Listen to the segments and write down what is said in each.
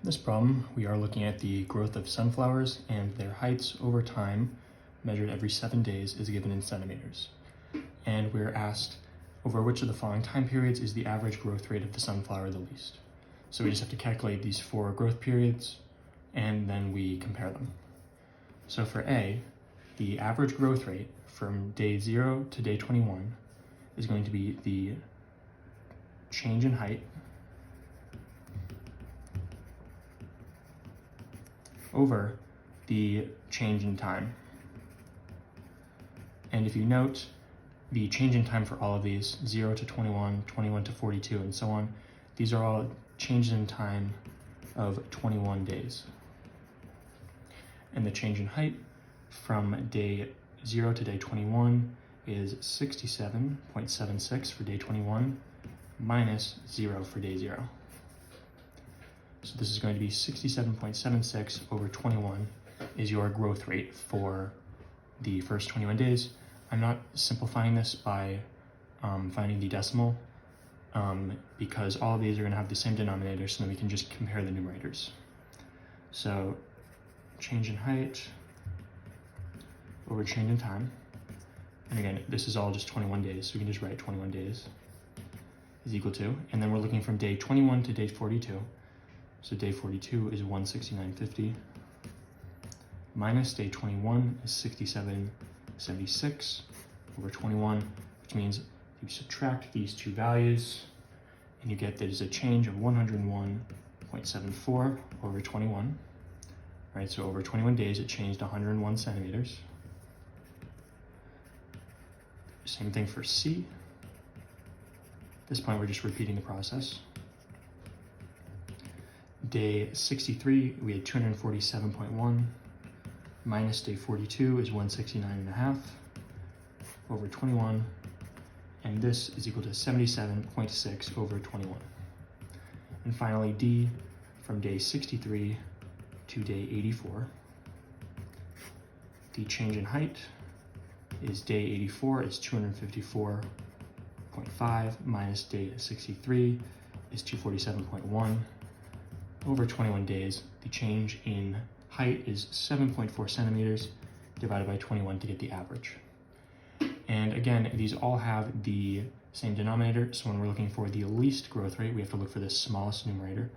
this problem, we are looking at the growth of sunflowers, and their heights over time, measured every 7 days, is given in centimeters. And we're asked, over which of the following time periods is the average growth rate of the sunflower the least? So we just have to calculate these 4 growth periods, and then we compare them. So for A, the average growth rate from day 0 to day 21 is going to be the change in height over the change in time. And if you note, the change in time for all of these, 0 to 21, 21 to 42, and so on, these are all changes in time of 21 days. And the change in height from day 0 to day 21 is 67.76 for day 21 minus 0 for day 0. So this is going to be 67.76 over 21 is your growth rate for the first 21 days. I'm not simplifying this by finding the decimal because all of these are going to have the same denominator, so then we can just compare the numerators. So change in height over change in time. And again, this is all just 21 days, so we can just write 21 days is equal to, and then we're looking from day 21 to day 42. So day 42 is 169.50 minus day 21 is 67.76 over 21, which means you subtract these two values and you get that is a change of 101.74 over 21. Right, so over 21 days it changed 101 centimeters. Same thing for C. At this point we're just repeating the process. Day 63, we had 247.1, minus day 42 is 169.5 over 21, and this is equal to 77.6 over 21. And finally, D, from day 63 to day 84, the change in height is day 84 is 254.5 minus day 63 is 247.1. Over 21 days, the change in height is 7.4 centimeters divided by 21 to get the average. And again, these all have the same denominator, so when we're looking for the least growth rate, we have to look for the smallest numerator.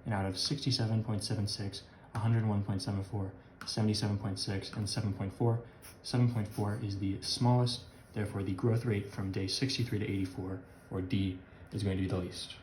And out of 67.76, 101.74, 77.6, and 7.4, 7.4 is the smallest, therefore the growth rate from day 63 to 84, or D, is going to be the least.